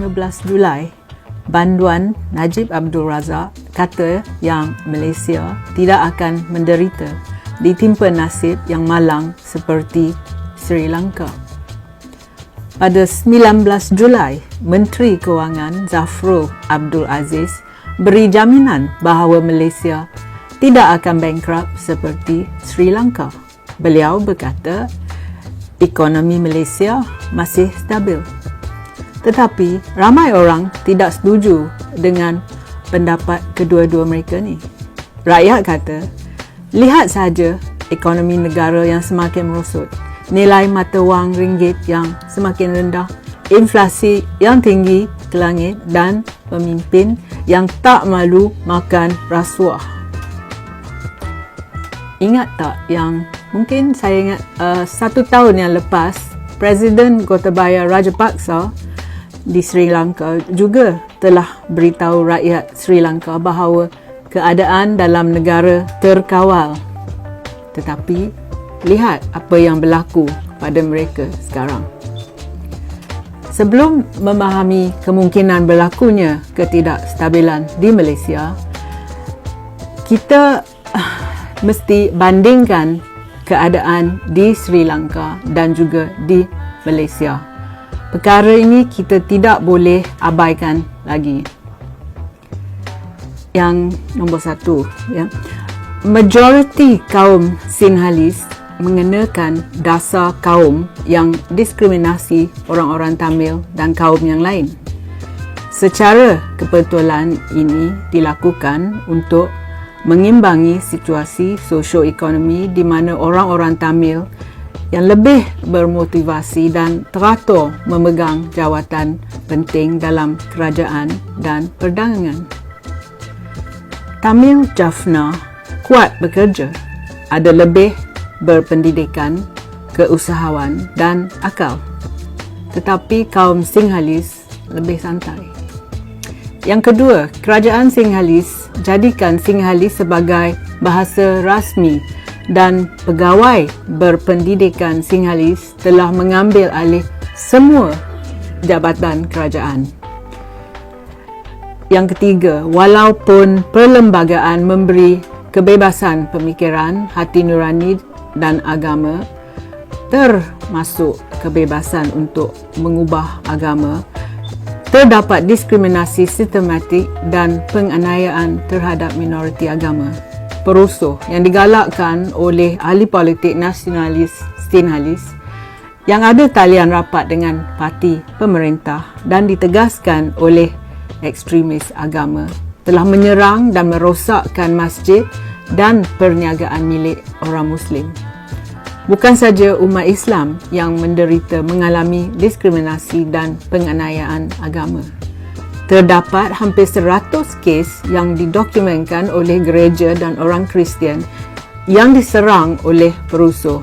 15 Julai, Banduan Najib Abdul Razak kata yang Malaysia tidak akan menderita ditimpa nasib yang malang seperti Sri Lanka. Pada 19 Julai, Menteri Kewangan Zafrul Abdul Aziz beri jaminan bahawa Malaysia tidak akan bankrupt seperti Sri Lanka. Beliau berkata, ekonomi Malaysia masih stabil. Tetapi ramai orang tidak setuju dengan pendapat kedua-dua mereka ni. Rakyat kata, lihat saja ekonomi negara yang semakin merosot, nilai mata wang ringgit yang semakin rendah, inflasi yang tinggi ke langit dan pemimpin yang tak malu makan rasuah. Ingat tak yang mungkin saya ingat 1 tahun yang lepas, Presiden Gotabaya Rajapaksa di Sri Lanka juga telah beritahu rakyat Sri Lanka bahawa keadaan dalam negara terkawal. Tetapi lihat apa yang berlaku pada mereka sekarang. Sebelum memahami kemungkinan berlakunya ketidakstabilan di Malaysia, kita mesti bandingkan keadaan di Sri Lanka dan juga di Malaysia. Perkara ini kita tidak boleh abaikan lagi. Yang nombor 1, ya. Majoriti kaum Sinhalese mengenakan dasar kaum yang diskriminasi orang-orang Tamil dan kaum yang lain. Secara kebetulan ini dilakukan untuk mengimbangi situasi sosioekonomi di mana orang-orang Tamil yang lebih bermotivasi dan teratur memegang jawatan penting dalam kerajaan dan perdagangan. Tamil Jaffna kuat bekerja, ada lebih berpendidikan, keusahawan dan akal. Tetapi kaum Sinhalese lebih santai. Yang kedua, kerajaan Sinhalese jadikan Sinhalese sebagai bahasa rasmi dan pegawai berpendidikan Sinhalese telah mengambil alih semua jabatan kerajaan. Yang ketiga, walaupun perlembagaan memberi kebebasan pemikiran, hati nurani dan agama, termasuk kebebasan untuk mengubah agama, terdapat diskriminasi sistematik dan penganiayaan terhadap minoriti agama. Perusuh yang digalakkan oleh ahli politik nasionalis Sinhalese yang ada talian rapat dengan parti pemerintah dan ditegaskan oleh ekstremis agama telah menyerang dan merosakkan masjid dan perniagaan milik orang Muslim. Bukan saja umat Islam yang mengalami diskriminasi dan penganiayaan agama. Terdapat hampir 100 kes yang didokumentkan oleh gereja dan orang Kristian yang diserang oleh perusuh.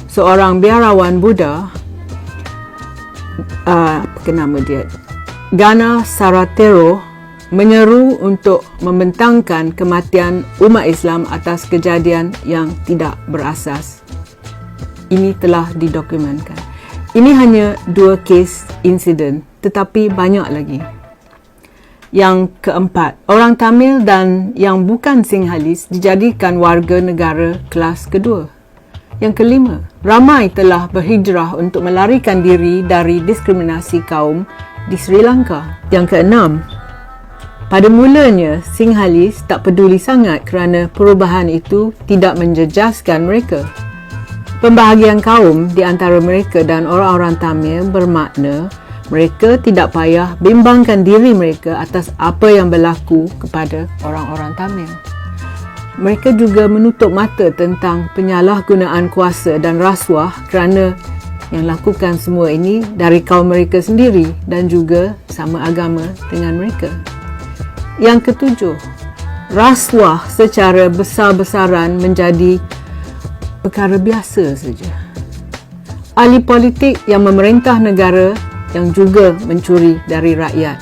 Seorang biarawan Buddha, Gana Saratero, menyeru untuk membentangkan kematian umat Islam atas kejadian yang tidak berasas. Ini telah didokumentkan. Ini hanya 2 kes insiden, tetapi banyak lagi. Yang keempat, orang Tamil dan yang bukan Sinhalese dijadikan warga negara kelas kedua. Yang kelima, ramai telah berhijrah untuk melarikan diri dari diskriminasi kaum di Sri Lanka. Yang keenam, pada mulanya Sinhalese tak peduli sangat kerana perubahan itu tidak menjejaskan mereka. Pembahagian kaum di antara mereka dan orang-orang Tamil bermakna mereka tidak payah bimbangkan diri mereka atas apa yang berlaku kepada orang-orang Tamil. Mereka juga menutup mata tentang penyalahgunaan kuasa dan rasuah kerana yang lakukan semua ini dari kaum mereka sendiri dan juga sama agama dengan mereka. Yang ketujuh, rasuah secara besar-besaran menjadi perkara biasa saja. Ahli politik yang memerintah negara yang juga mencuri dari rakyat.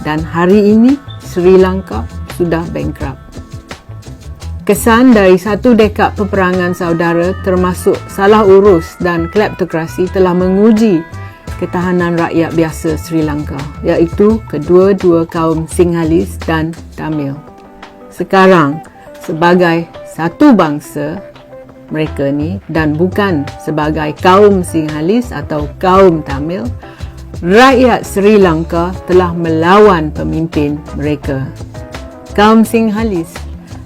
Dan hari ini Sri Lanka sudah bankrupt. Kesan dari 1 dekad peperangan saudara termasuk salah urus dan kleptokrasi telah menguji ketahanan rakyat biasa Sri Lanka, iaitu kedua-dua kaum Sinhalese dan Tamil. Sekarang, sebagai satu bangsa mereka ni dan bukan sebagai kaum Sinhalese atau kaum Tamil, rakyat Sri Lanka telah melawan pemimpin mereka. Kaum Sinhalese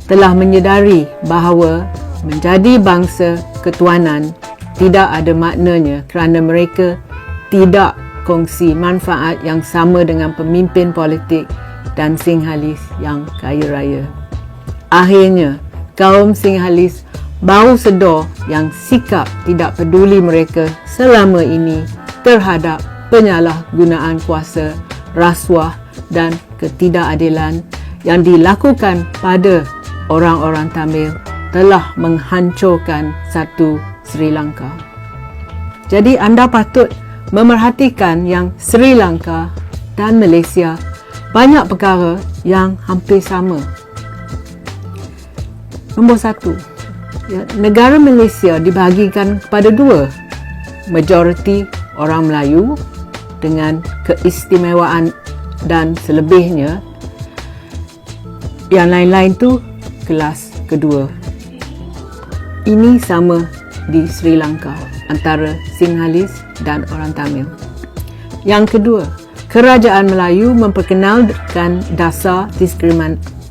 telah menyedari bahawa menjadi bangsa ketuanan tidak ada maknanya kerana mereka tidak kongsi manfaat yang sama dengan pemimpin politik dan Sinhalese yang kaya raya. Akhirnya, kaum Sinhalese baru sedar yang sikap tidak peduli mereka selama ini terhadap penyalahgunaan kuasa, rasuah dan ketidakadilan yang dilakukan pada orang-orang Tamil telah menghancurkan satu Sri Lanka. Jadi anda patut memerhatikan yang Sri Lanka dan Malaysia banyak perkara yang hampir sama. Nombor 1, negara Malaysia dibahagikan kepada dua, majoriti orang Melayu dengan keistimewaan dan selebihnya yang lain-lain tu kelas kedua. Ini sama di Sri Lanka antara Sinhalese dan orang Tamil. Yang kedua, kerajaan Melayu memperkenalkan dasar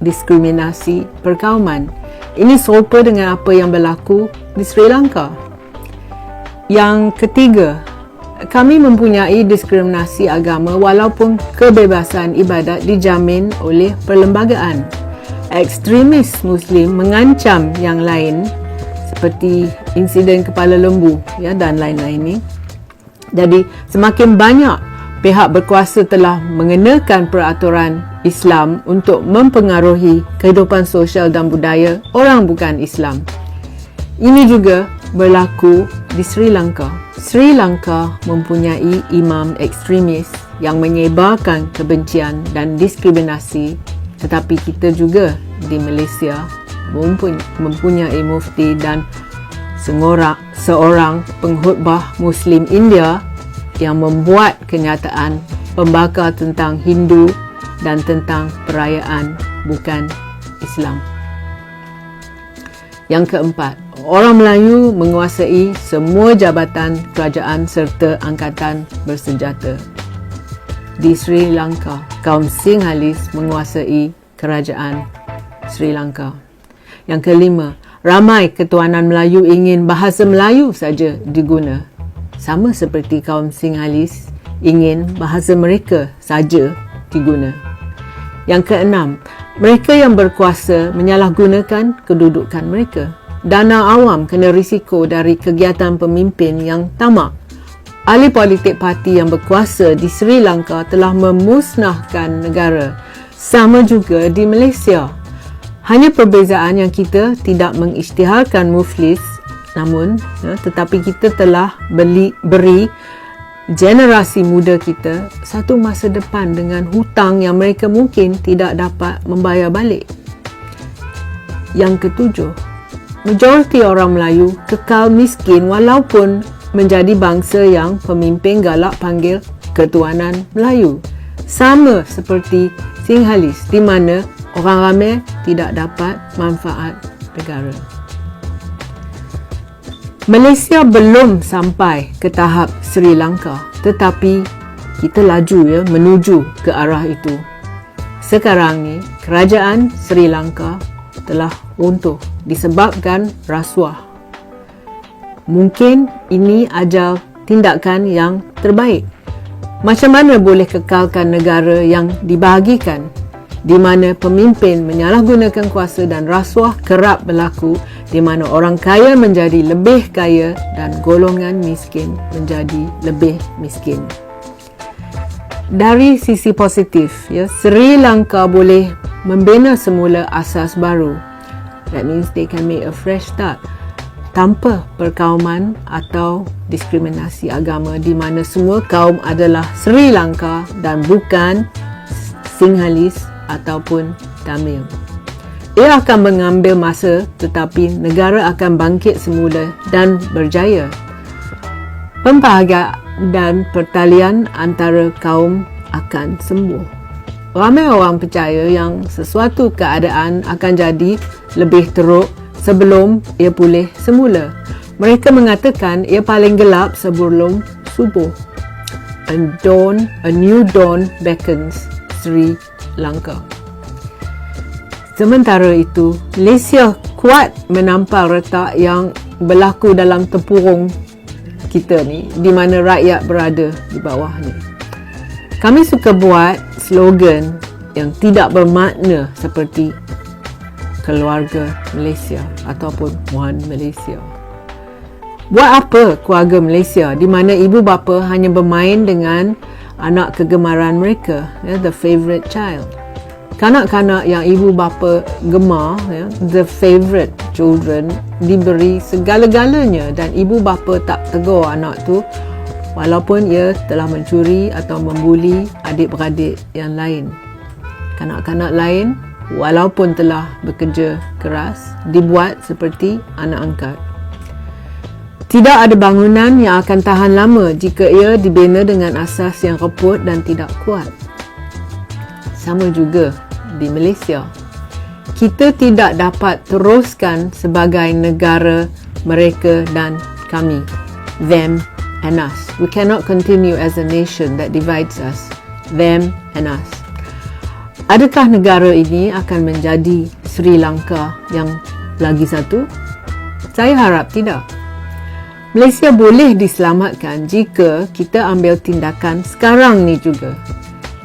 diskriminasi perkauman. Ini serupa dengan apa yang berlaku di Sri Lanka. Yang ketiga, kami mempunyai diskriminasi agama walaupun kebebasan ibadat dijamin oleh perlembagaan. Ekstremis Muslim mengancam yang lain seperti insiden kepala lembu dan lain-lain ni. Jadi semakin banyak pihak berkuasa telah mengenakan peraturan Islam untuk mempengaruhi kehidupan sosial dan budaya orang bukan Islam. Ini juga berlaku di Sri Lanka. Sri Lanka mempunyai imam ekstremis yang menyebarkan kebencian dan diskriminasi, tetapi kita juga di Malaysia mempunyai mufti dan seorang pengkhutbah Muslim India yang membuat kenyataan pembakar tentang Hindu dan tentang perayaan bukan Islam. Yang keempat, orang Melayu menguasai semua jabatan kerajaan serta angkatan bersenjata. Di Sri Lanka, kaum Sinhalese menguasai kerajaan Sri Lanka. Yang kelima, ramai ketuanan Melayu ingin bahasa Melayu saja diguna. Sama seperti kaum Sinhalese ingin bahasa mereka saja diguna. Yang keenam, mereka yang berkuasa menyalahgunakan kedudukan mereka. Dana awam kena risiko dari kegiatan pemimpin yang tamak. Ahli politik parti yang berkuasa di Sri Lanka telah memusnahkan negara. Sama juga di Malaysia. Hanya perbezaan yang kita tidak mengisytiharkan muflis, namun tetapi kita telah beri generasi muda kita satu masa depan dengan hutang yang mereka mungkin tidak dapat membayar balik. Yang ketujuh, majoriti orang Melayu kekal miskin walaupun menjadi bangsa yang pemimpin galak panggil ketuanan Melayu. Sama seperti Sinhalese di mana orang ramai tidak dapat manfaat negara. Malaysia belum sampai ke tahap Sri Lanka, tetapi kita laju menuju ke arah itu. Sekarang ni, kerajaan Sri Lanka telah runtuh disebabkan rasuah. Mungkin ini ajal tindakan yang terbaik. Macam mana boleh kekalkan negara yang dibahagikan, di mana pemimpin menyalahgunakan kuasa dan rasuah kerap berlaku, di mana orang kaya menjadi lebih kaya dan golongan miskin menjadi lebih miskin. Dari sisi positif, Sri Lanka boleh membina semula asas baru. That means they can make a fresh start tanpa perkauman atau diskriminasi agama, di mana semua kaum adalah Sri Lanka dan bukan Sinhalese ataupun Tamil. Ia akan mengambil masa, tetapi negara akan bangkit semula dan berjaya. dan pertalian antara kaum akan sembuh. Ramai orang percaya yang sesuatu keadaan akan jadi lebih teruk sebelum ia pulih semula. Mereka mengatakan ia paling gelap sebelum subuh. A new dawn beckons Sri Lanka. Sementara itu, Malaysia kuat menampal retak yang berlaku dalam tempurung kita ni, di mana rakyat berada di bawahnya. Kami suka buat slogan yang tidak bermakna seperti keluarga Malaysia ataupun One Malaysia. Buat apa keluarga Malaysia di mana ibu bapa hanya bermain dengan anak kegemaran mereka, the favourite child. Kanak-kanak yang ibu bapa gemar, the favourite children, diberi segala-galanya dan ibu bapa tak tegur anak tu walaupun ia telah mencuri atau membuli adik-beradik yang lain. Kanak-kanak lain, walaupun telah bekerja keras, dibuat seperti anak angkat. Tidak ada bangunan yang akan tahan lama jika ia dibina dengan asas yang reput dan tidak kuat. Sama juga di Malaysia. Kita tidak dapat teruskan sebagai negara mereka dan kami, them and us. We cannot continue as a nation that divides us, them and us. Adakah negara ini akan menjadi Sri Lanka yang lagi satu? Saya harap tidak. Malaysia boleh diselamatkan jika kita ambil tindakan sekarang ni juga.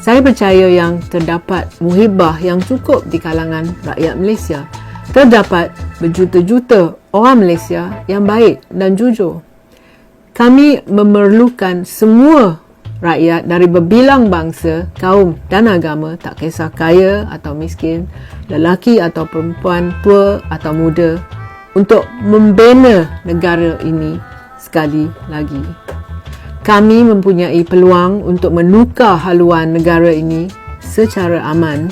Saya percaya yang terdapat muhibah yang cukup di kalangan rakyat Malaysia. Terdapat berjuta-juta orang Malaysia yang baik dan jujur. Kami memerlukan semua rakyat dari berbilang bangsa, kaum dan agama, tak kisah kaya atau miskin, lelaki atau perempuan, tua atau muda, untuk membina negara ini sekali lagi. Kami mempunyai peluang untuk menukar haluan negara ini secara aman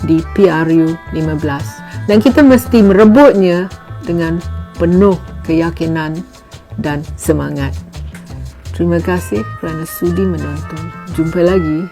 di PRU 15 dan kita mesti merebutnya dengan penuh keyakinan dan semangat. Terima kasih kerana sudi menonton. Jumpa lagi